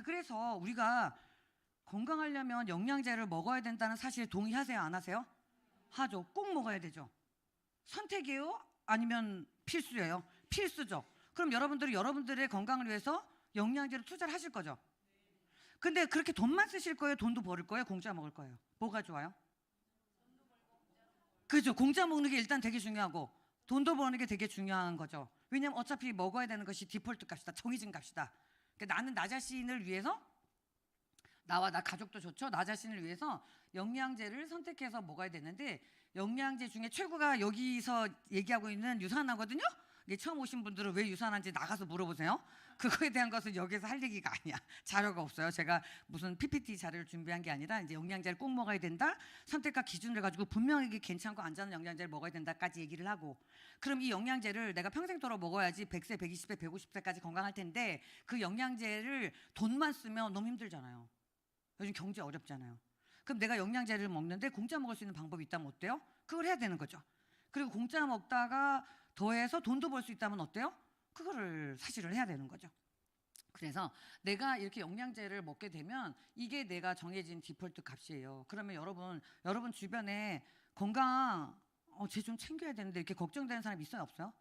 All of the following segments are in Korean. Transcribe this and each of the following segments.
자, 그래서 우리가 건강하려면 영양제를 먹어야 된다는 사실에 동의하세요? 안 하세요? 하죠. 꼭 먹어야 되죠. 선택이에요? 아니면 필수예요? 필수죠. 그럼 여러분들이 여러분들의 건강을 위해서 영양제를 투자를 하실 거죠. 근데 그렇게 돈만 쓰실 거예요? 돈도 벌을 거예요? 공짜 먹을 거예요? 뭐가 좋아요? 그죠. 공짜 먹는 게 일단 되게 중요하고 돈도 버는 게 되게 중요한 거죠. 왜냐면 어차피 먹어야 되는 것이 디폴트 값이다. 정해진 값이다. 그러니까 나는 나 자신을 위해서, 나와 나 가족도 좋죠. 나 자신을 위해서 영양제를 선택해서 먹어야 되는데, 영양제 중에 최고가 여기서 얘기하고 있는 유산하거든요. 이게 처음 오신 분들은 왜 유산한지 나가서 물어보세요. 그거에 대한 것은 여기서 할 얘기가 아니야. 자료가 없어요. 제가 무슨 PPT 자료를 준비한 게 아니라 이제 영양제를 꼭 먹어야 된다. 선택과 기준을 가지고 분명히 이게 괜찮고 안전한 영양제를 먹어야 된다까지 얘기를 하고, 그럼 이 영양제를 내가 평생도록 먹어야지 100세, 120세, 150세까지 건강할 텐데 그 영양제를 돈만 쓰면 너무 힘들잖아요. 요즘 경제 어렵잖아요. 그럼 내가 영양제를 먹는데 공짜 먹을 수 있는 방법이 있다면 어때요? 그걸 해야 되는 거죠. 그리고 공짜 먹다가 더해서 돈도 벌 수 있다면 어때요? 그거를 사실을 해야 되는 거죠. 그래서 내가 이렇게 영양제를 먹게 되면 이게 내가 정해진 디폴트 값이에요. 그러면 여러분 주변에 건강 쟤 좀 챙겨야 되는데 이렇게 걱정되는 사람 있어요? 없어요?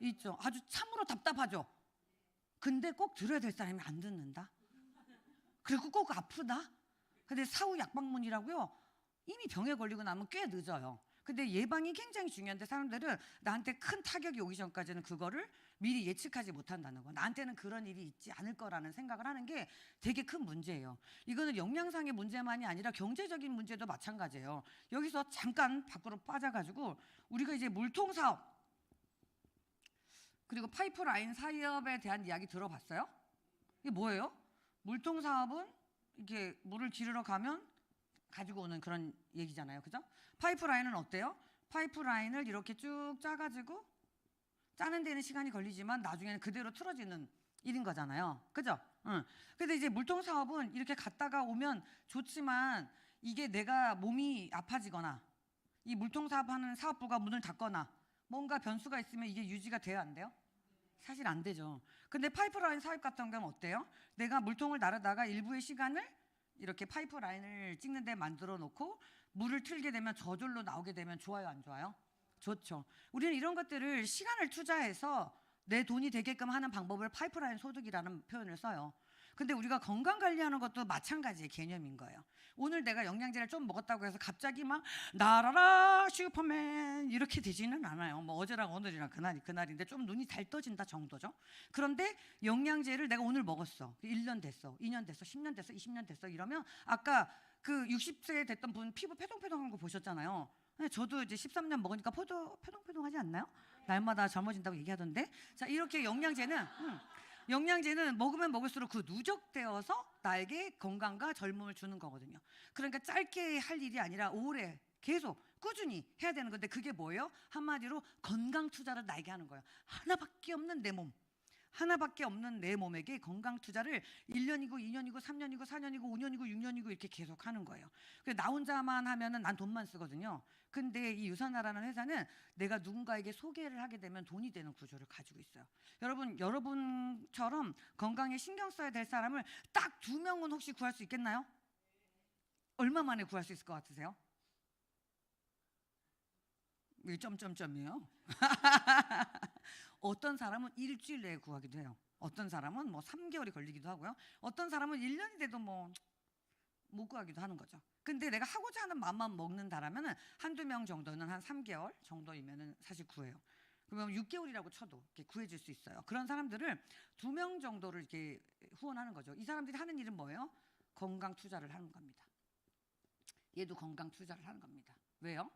있죠. 아주 참으로 답답하죠. 근데 꼭 들어야 될 사람이 안 듣는다. 그리고 꼭 아프다. 근데 사후 약방문이라고요. 이미 병에 걸리고 나면 꽤 늦어요. 근데 예방이 굉장히 중요한데 사람들은 나한테 큰 타격이 오기 전까지는 그거를 미리 예측하지 못한다는 거. 나한테는 그런 일이 있지 않을 거라는 생각을 하는 게 되게 큰 문제예요. 이거는 영양상의 문제만이 아니라 경제적인 문제도 마찬가지예요. 여기서 잠깐 밖으로 빠져가지고 우리가 이제 물통 사업 그리고 파이프라인 사업에 대한 이야기 들어봤어요? 이게 뭐예요? 물통 사업은 이게 물을 기르러 가면 가지고 오는 그런 얘기잖아요. 그죠? 파이프라인은 어때요? 파이프라인을 이렇게 쭉 짜가지고 짜는 데는 시간이 걸리지만 나중에는 그대로 틀어지는 일인 거잖아요. 그죠? 응. 근데 이제 물통 사업은 이렇게 갔다가 오면 좋지만 이게 내가 몸이 아파지거나 이 물통 사업하는 사업부가 문을 닫거나 뭔가 변수가 있으면 이게 유지가 돼야 안 돼요? 사실 안 되죠. 근데 파이프라인 사업 같은 경우는 어때요? 내가 물통을 나르다가 일부의 시간을 이렇게 파이프라인을 찍는 데 만들어 놓고 물을 틀게 되면 저절로 나오게 되면 좋아요, 안 좋아요? 좋죠. 우리는 이런 것들을 시간을 투자해서 내 돈이 되게끔 하는 방법을 파이프라인 소득이라는 표현을 써요. 근데 우리가 건강 관리하는 것도 마찬가지의 개념인 거예요. 오늘 내가 영양제를 좀 먹었다고 해서 갑자기 막 나라라 슈퍼맨 이렇게 되지는 않아요. 뭐 어제랑 오늘이랑 그날이 그날인데 좀 눈이 달 떠진다 정도죠. 그런데 영양제를 내가 오늘 먹었어. 1년 됐어, 2년 됐어, 10년 됐어, 20년 됐어 이러면 아까 그 60세 됐던 분 피부 패동패동한 거 보셨잖아요. 저도 이제 13년 먹으니까 패동패동하지 않나요? 날마다 젊어진다고 얘기하던데. 자, 이렇게 영양제는 먹으면 먹을수록 그 누적되어서 나에게 건강과 젊음을 주는 거거든요. 그러니까 짧게 할 일이 아니라 오래 계속 꾸준히 해야 되는 건데 그게 뭐예요? 한마디로 건강 투자를 나에게 하는 거예요. 하나밖에 없는 내 몸. 하나밖에 없는 내 몸에게 건강 투자를 1년이고 2년이고 3년이고 4년이고 5년이고 6년이고 이렇게 계속 하는 거예요. 나 혼자만 하면은 난 돈만 쓰거든요. 근데 이 유산하라는 회사는 내가 누군가에게 소개를 하게 되면 돈이 되는 구조를 가지고 있어요. 여러분처럼 건강에 신경 써야 될 사람을 딱 2명은 혹시 구할 수 있겠나요? 얼마 만에 구할 수 있을 것 같으세요? 왜 점점점이에요? 어떤 사람은 일주일 내에 구하기도 해요. 어떤 사람은 뭐 3개월이 걸리기도 하고요. 어떤 사람은 1년이 돼도 뭐 못 구하기도 하는 거죠. 근데 내가 하고자 하는 마음만 먹는다라면 한두 명 정도는 한 3개월 정도이면은 사실 구해요. 그러면 6개월이라고 쳐도 이렇게 구해질 수 있어요. 그런 사람들을 2명 정도를 이렇게 후원하는 거죠. 이 사람들이 하는 일은 뭐예요? 건강 투자를 하는 겁니다. 얘도 건강 투자를 하는 겁니다. 왜요?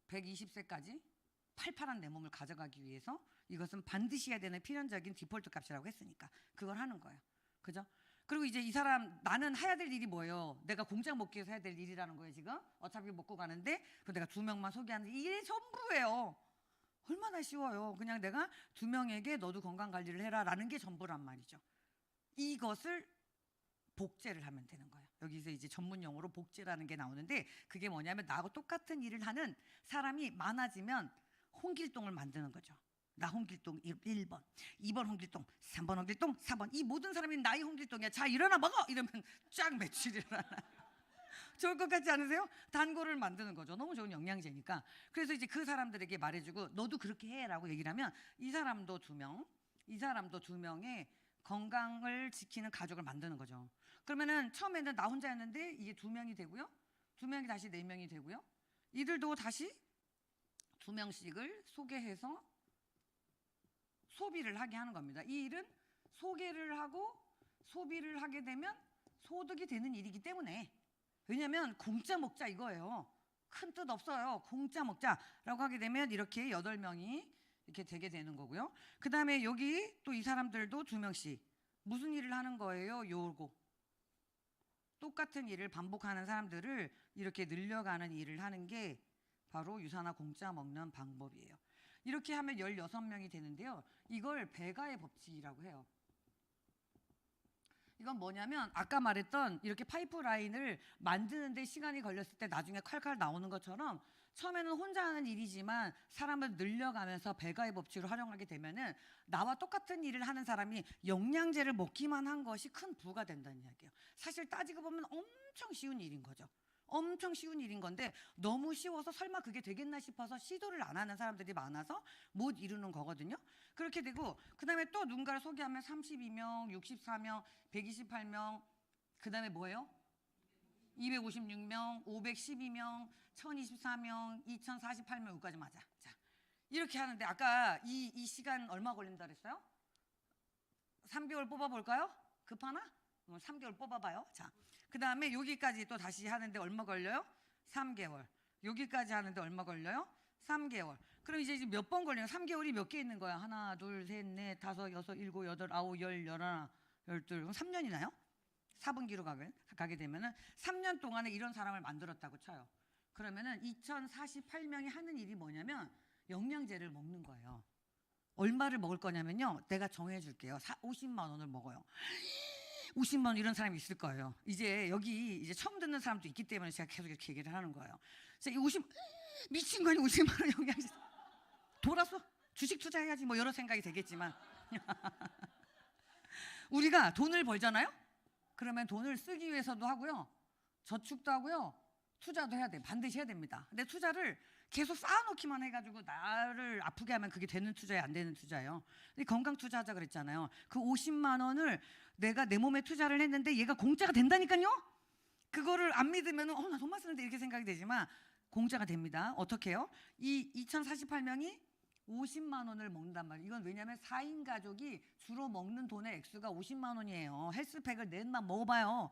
120세까지 팔팔한 내 몸을 가져가기 위해서 이것은 반드시 해야 되는 필연적인 디폴트 값이라고 했으니까 그걸 하는 거예요. 그죠? 그리고 이제 이 사람 나는 해야 될 일이 뭐예요? 내가 공장 먹기 위해서 해야 될 일이라는 거예요. 지금 어차피 먹고 가는데 그 내가 2명만 소개하는 이게 전부예요. 얼마나 쉬워요. 그냥 내가 2명에게 너도 건강 관리를 해라 라는 게 전부란 말이죠. 이것을 복제를 하면 되는 거예요. 여기서 이제 전문 용어로 복제라는 게 나오는데 그게 뭐냐면 나하고 똑같은 일을 하는 사람이 많아지면 홍길동을 만드는 거죠. 나 홍길동 1번, 2번 홍길동, 3번 홍길동, 4번. 이 모든 사람이 나의 홍길동이야. 자, 일어나 먹어. 이러면 쫙 매출이 일어나. 좋을 것 같지 않으세요? 단골을 만드는 거죠. 너무 좋은 영양제니까. 그래서 이제 그 사람들에게 말해주고 너도 그렇게 해라고 얘기를 하면 이 사람도 2명, 이 사람도 2명의 건강을 지키는 가족을 만드는 거죠. 그러면은 처음에는 나 혼자였는데 이게 2명이 되고요. 2명이 다시 4명이 되고요. 이들도 다시 2명씩을 소개해서 소비를 하게 하는 겁니다. 이 일은 소개를 하고 소비를 하게 되면 소득이 되는 일이기 때문에, 왜냐하면 공짜 먹자 이거예요. 큰 뜻 없어요. 공짜 먹자라고 하게 되면 이렇게 8명이 이렇게 되게 되는 거고요. 그 다음에 여기 또 이 사람들도 2명씩 무슨 일을 하는 거예요? 요거 똑같은 일을 반복하는 사람들을 이렇게 늘려가는 일을 하는 게 바로 유산화 공짜 먹는 방법이에요. 이렇게 하면 16명이 되는데요. 이걸 배가의 법칙이라고 해요. 이건 뭐냐면 아까 말했던 이렇게 파이프라인을 만드는데 시간이 걸렸을 때 나중에 칼칼 나오는 것처럼 처음에는 혼자 하는 일이지만 사람을 늘려가면서 배가의 법칙을 활용하게 되면은 나와 똑같은 일을 하는 사람이 영양제를 먹기만 한 것이 큰 부가 된다는 이야기예요. 사실 따지고 보면 엄청 쉬운 일인 거죠. 엄청 쉬운 일인 건데 너무 쉬워서 설마 그게 되겠나 싶어서 시도를 안 하는 사람들이 많아서 못 이루는 거거든요. 그렇게 되고 그 다음에 또 누군가를 소개하면 32명, 64명, 128명, 그 다음에 뭐예요? 256명, 512명, 1024명, 2048명 여기까지 맞아. 자, 이렇게 하는데 아까 이 시간 얼마 걸린다 그랬어요? 3개월 뽑아볼까요? 급하나? 3개월 뽑아봐요. 자, 그 다음에 여기까지 또 다시 하는데 얼마 걸려요? 3개월. 여기까지 하는데 얼마 걸려요? 3개월. 그럼 이제 몇 번 걸려요? 3개월이 몇 개 있는 거야? 하나, 둘, 셋, 넷, 다섯, 여섯, 일곱, 여덟, 아홉, 열, 열하나, 열둘. 그럼 3년이나요? 4분기로 가게 되면은 3년 동안에 이런 사람을 만들었다고 쳐요. 그러면은 2048명이 하는 일이 뭐냐면 영양제를 먹는 거예요. 얼마를 먹을 거냐면요. 내가 정해줄게요. 50만 원을 먹어요. 50만 원 이런 사람이 있을 거예요. 이제 여기 이제 처음 듣는 사람도 있기 때문에 제가 계속 이렇게 얘기를 하는 거예요. 이 50 미친 거 아니야? 50만 원 영양제 돌았어? 주식 투자해야지 뭐 여러 생각이 되겠지만 우리가 돈을 벌잖아요. 그러면 돈을 쓰기 위해서도 하고요, 저축도 하고요, 투자도 해야 돼. 반드시 해야 됩니다. 근데 투자를 계속 쌓아놓기만 해가지고 나를 아프게 하면 그게 되는 투자예요, 안 되는 투자예요. 건강 투자하자 그랬잖아요. 그 50만 원을 내가 내 몸에 투자를 했는데 얘가 공짜가 된다니까요. 그거를 안 믿으면 나 돈만 쓰는데 이렇게 생각이 되지만 공짜가 됩니다. 어떻게 해요? 이 2048명이 50만 원을 먹는단 말이에요. 이건 왜냐하면 4인 가족이 주로 먹는 돈의 액수가 50만 원이에요. 헬스팩을 넷만 먹어봐요.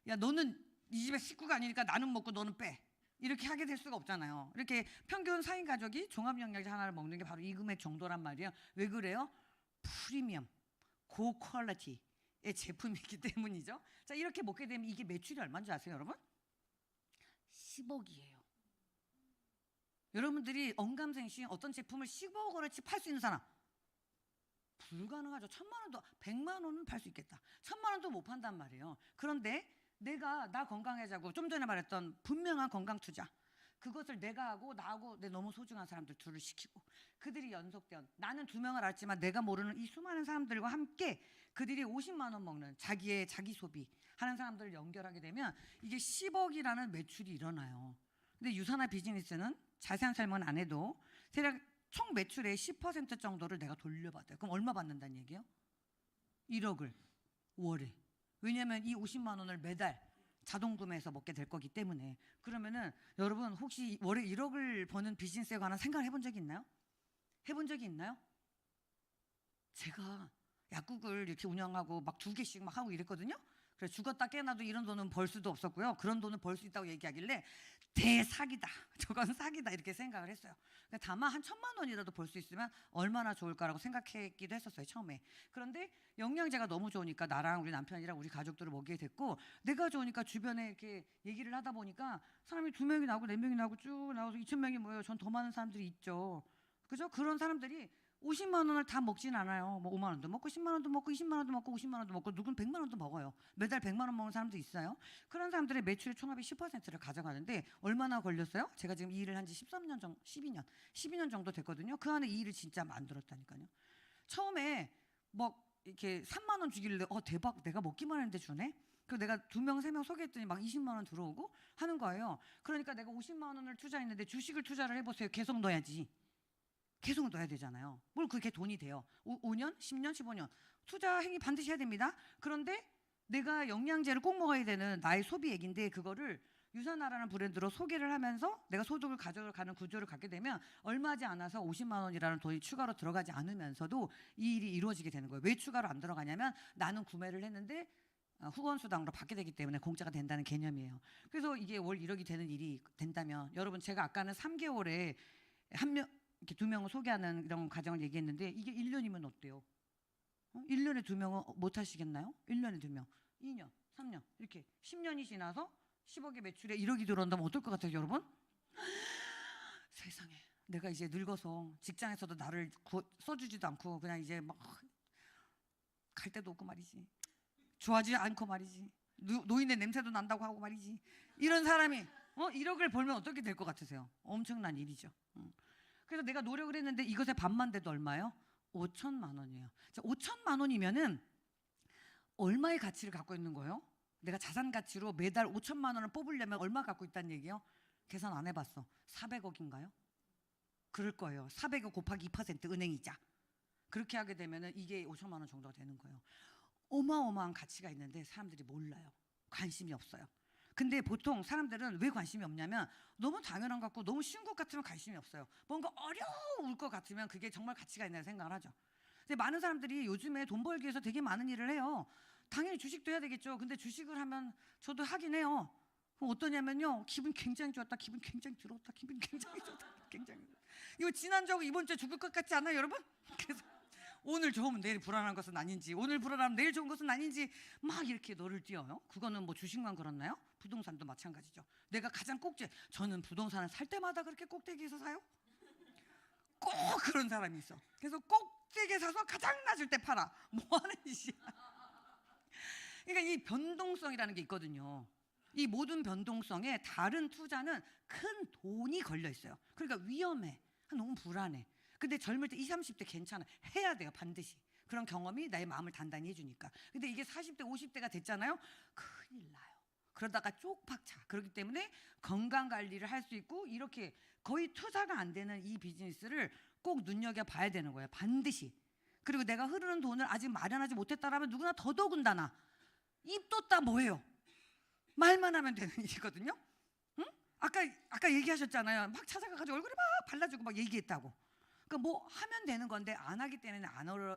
야, 너는 이 집의 식구가 아니니까 나는 먹고 너는 빼. 이렇게 하게 될 수가 없잖아요. 이렇게 평균 4인 가족이 종합영양제 하나를 먹는 게 바로 이 금액 정도란 말이에요. 왜 그래요? 프리미엄, 고퀄리티의 제품이기 때문이죠. 자, 이렇게 먹게 되면 이게 매출이 얼마인지 아세요, 여러분? 10억이에요. 여러분들이 언감생심 어떤 제품을 10억 원어치 팔 수 있는 사람? 불가능하죠. 1000만 원도, 100만 원은 팔 수 있겠다. 1000만 원도 못 판단 말이에요. 그런데 나 건강해자고 좀 전에 말했던 분명한 건강 투자, 그것을 내가 하고 나하고 내 너무 소중한 사람들 둘을 시키고 그들이 연속된, 나는 2명을 알지만 내가 모르는 이 수많은 사람들과 함께 그들이 50만 원 먹는 자기 소비 하는 사람들을 연결하게 되면 이게 10억이라는 매출이 일어나요. 근데 유산화 비즈니스는 자세한 설명은 안 해도 대략 총 매출의 10% 정도를 내가 돌려받아요. 그럼 얼마 받는다는 얘기예요? 1억을 월에. 왜냐하면 이 50만 원을 매달 자동 구매해서 먹게 될 거기 때문에. 그러면은 여러분 혹시 월에 1억을 버는 비즈니스에 관한 생각을 해본 적이 있나요? 해본 적이 있나요? 제가 약국을 이렇게 운영하고 막 2개씩 막 하고 이랬거든요. 그래서 죽었다 깨어나도 이런 돈은 벌 수도 없었고요. 그런 돈은 벌 수 있다고 얘기하길래 대사기다. 저건 사기다 이렇게 생각을 했어요. 다만 한 1000만 원이라도 벌 수 있으면 얼마나 좋을까라고 생각했기도 했었어요, 처음에. 그런데 영양제가 너무 좋으니까 나랑 우리 남편이랑 우리 가족들을 먹이게 됐고, 내가 좋으니까 주변에 이렇게 얘기를 하다 보니까 사람이 2명이 나오고 4명이 나오고 쭉 나와서 2000명이 모여요. 전 더 많은 사람들이 있죠. 그죠? 그런 사람들이 50만 원을 다 먹진 않아요. 뭐 5만 원도 먹고 10만 원도 먹고 20만 원도 먹고 50만 원도 먹고 누군 100만 원도 먹어요. 매달 100만 원 먹는 사람도 있어요. 그런 사람들의 매출의 총합이 10%를 가져가는데 얼마나 걸렸어요? 제가 지금 이 일을 한 지 13년 정도, 12년 정도 됐거든요. 그 안에 이 일을 진짜 만들었다니까요. 처음에 뭐 이렇게 3만 원 주길래 대박, 내가 먹기만 했는데 주네. 그 내가 2명, 3명 소개했더니 막 20만 원 들어오고 하는 거예요. 그러니까 내가 50만 원을 투자했는데 주식을 투자를 해보세요. 계속 넣어야지. 계속 넣어야 되잖아요. 뭘 그렇게 돈이 돼요. 5년, 10년, 15년. 투자 행위 반드시 해야 됩니다. 그런데 내가 영양제를 꼭 먹어야 되는 나의 소비액인데 그거를 유산하라는 브랜드로 소개를 하면서 내가 소득을 가져가는 구조를 갖게 되면 얼마 하지 않아서 50만 원이라는 돈이 추가로 들어가지 않으면서도 이 일이 이루어지게 되는 거예요. 왜 추가로 안 들어가냐면 나는 구매를 했는데 후원수당으로 받게 되기 때문에 공짜가 된다는 개념이에요. 그래서 이게 월 1억이 되는 일이 된다면 여러분 제가 아까는 3개월에 한 명, 이렇게 2명을 소개하는 이런 과정을 얘기했는데 이게 1년이면 어때요? 1년에 2명은 못 하시겠나요? 1년에 2명, 2년, 3년 이렇게 10년이 지나서 10억의 매출에 1억이 들어온다면 어떨 것 같아요, 여러분? 세상에, 내가 이제 늙어서 직장에서도 나를 써주지도 않고 그냥 이제 막 갈 데도 없고 말이지. 좋아하지 않고 말이지. 노인의 냄새도 난다고 하고 말이지. 이런 사람이 1억을 벌면 어떻게 될 것 같으세요? 엄청난 일이죠. 그래서 내가 노력을 했는데 이것의 반만 돼도 얼마예요? 5천만 원이에요. 5천만 원이면은 얼마의 가치를 갖고 있는 거예요? 내가 자산 가치로 매달 5천만 원을 뽑으려면 얼마 갖고 있다는 얘기예요? 계산 안 해봤어. 400억인가요? 그럴 거예요. 400억 곱하기 2% 은행이자. 그렇게 하게 되면은 이게 5천만 원 정도가 되는 거예요. 어마어마한 가치가 있는데 사람들이 몰라요. 관심이 없어요. 근데 보통 사람들은 왜 관심이 없냐면 너무 당연한 것 같고 너무 쉬운 것 같으면 관심이 없어요. 뭔가 어려울 것 같으면 그게 정말 가치가 있다고 생각을 하죠. 근데 많은 사람들이 요즘에 돈 벌기 위해서 되게 많은 일을 해요. 당연히 주식도 해야 되겠죠. 근데 주식을 하면 저도 하긴 해요. 그럼 어떠냐면요. 기분 굉장히 좋았다. 기분 굉장히 들었다. 기분 굉장히 좋다. 굉장히. 이거 지난주하고 이번 주에 죽을 것 같지 않아요, 여러분? 그래서 오늘 좋으면 내일 불안한 것은 아닌지, 오늘 불안하면 내일 좋은 것은 아닌지 막 이렇게 너를 띄어요. 그거는 뭐 주식만 그렇나요? 부동산도 마찬가지죠. 내가 가장 저는 부동산을 살 때마다 그렇게 꼭대기에서 사요. 꼭 그런 사람이 있어. 그래서 꼭대기에 사서 가장 낮을 때 팔아. 뭐 하는 짓이야. 그러니까 이 변동성이라는 게 있거든요. 이 모든 변동성에 다른 투자는 큰 돈이 걸려 있어요. 그러니까 위험해. 너무 불안해. 근데 젊을 때 20, 30대 괜찮아. 해야 돼요, 반드시. 그런 경험이 나의 마음을 단단히 해주니까. 근데 이게 40대, 50대가 됐잖아요. 큰일 나요. 그러다가 쪽박차. 그렇기 때문에 건강 관리를 할 수 있고 이렇게 거의 투자가 안 되는 이 비즈니스를 꼭 눈여겨봐야 되는 거예요, 반드시. 그리고 내가 흐르는 돈을 아직 마련하지 못했다라면 누구나 더더군다나 입도 따 뭐예요? 말만 하면 되는 일이거든요. 응? 아까 얘기하셨잖아요. 막 찾아가가지고 얼굴에 막 발라주고 막 얘기했다고. 그러니까 뭐 하면 되는 건데 안 하기 때문에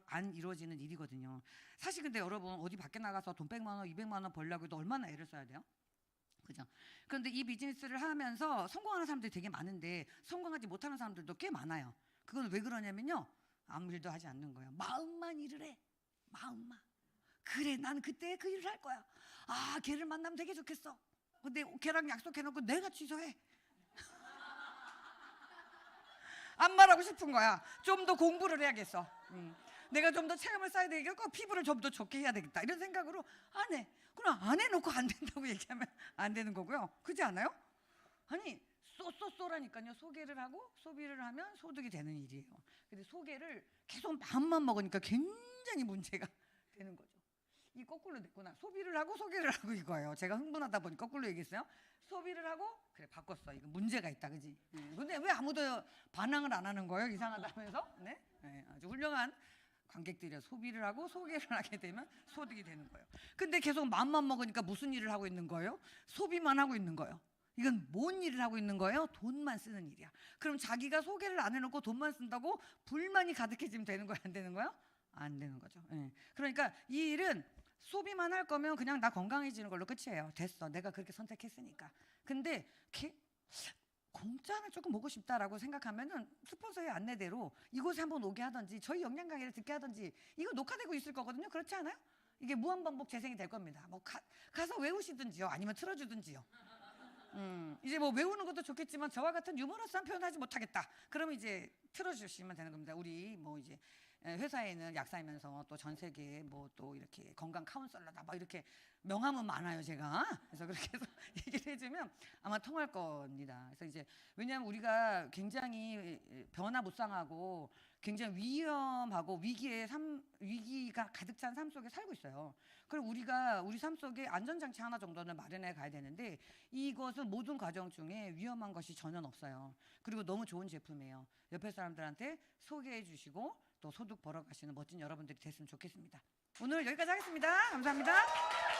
안 이루어지는 일이거든요. 사실 근데 여러분 어디 밖에 나가서 돈 100만 원, 200만 원 벌려고 해도 얼마나 애를 써야 돼요? 그죠? 그런데 이 비즈니스를 하면서 성공하는 사람들이 되게 많은데 성공하지 못하는 사람들도 꽤 많아요. 그건 왜 그러냐면요. 아무 일도 하지 않는 거예요. 마음만 일을 해. 마음만. 그래, 나는 그때 그 일을 할 거야. 아, 걔를 만나면 되게 좋겠어. 근데 걔랑 약속해놓고 내가 취소해. 안 말하고 싶은 거야. 좀 더 공부를 해야겠어. 내가 좀 더 체험을 쌓아야 되겠고 피부를 좀 더 좋게 해야 되겠다. 이런 생각으로 안 해. 그럼 안 해놓고 안 된다고 얘기하면 안 되는 거고요. 그렇지 않아요? 아니 쏘라니까요. 소개를 하고 소비를 하면 소득이 되는 일이에요. 근데 소개를 계속 마음만 먹으니까 굉장히 문제가 되는 거죠. 이 거꾸로 됐구나. 소비를 하고 소개를 하고 이거예요. 제가 흥분하다 보니 거꾸로 얘기했어요. 소비를 하고 그래 바꿨어. 이거 문제가 있다, 그지? 근데 왜 아무도 반항을 안 하는 거예요? 이상하다면서? 네? 네, 아주 훌륭한 관객들이요. 소비를 하고 소개를 하게 되면 소득이 되는 거예요. 근데 계속 마음만 먹으니까 무슨 일을 하고 있는 거예요? 소비만 하고 있는 거예요. 이건 뭔 일을 하고 있는 거예요? 돈만 쓰는 일이야. 그럼 자기가 소개를 안 해놓고 돈만 쓴다고 불만이 가득해지면 되는 거야, 안 되는 거야? 안 되는 거죠. 네. 그러니까 이 일은 소비만 할 거면 그냥 나 건강해지는 걸로 끝이에요. 됐어. 내가 그렇게 선택했으니까. 근데 공짜는 조금 먹고 싶다라고 생각하면은 스폰서의 안내대로 이곳에 한번 오게 하든지 저희 영양 강의를 듣게 하든지 이거 녹화되고 있을 거거든요. 그렇지 않아요? 이게 무한반복 재생이 될 겁니다. 뭐 가서 외우시든지요. 아니면 틀어주든지요. 이제 뭐 외우는 것도 좋겠지만 저와 같은 유머러스한 표현하지 못하겠다. 그러면 이제 틀어주시면 되는 겁니다. 우리 뭐 이제 회사에는 약사이면서 또 전 세계 뭐 또 이렇게 건강 카운셀러다 막 이렇게 명함은 많아요 제가. 그래서 그렇게 해서 얘기를 해주면 아마 통할 겁니다. 그래서 이제 왜냐하면 우리가 굉장히 변화무쌍하고 굉장히 위험하고 위기가 가득 찬 삶 속에 살고 있어요. 그리고 우리가 우리 삶 속에 안전장치 하나 정도는 마련해 가야 되는데 이것은 모든 과정 중에 위험한 것이 전혀 없어요. 그리고 너무 좋은 제품이에요. 옆에 사람들한테 소개해 주시고 또 소득 벌어가시는 멋진 여러분들이 됐으면 좋겠습니다. 오늘 여기까지 하겠습니다. 감사합니다.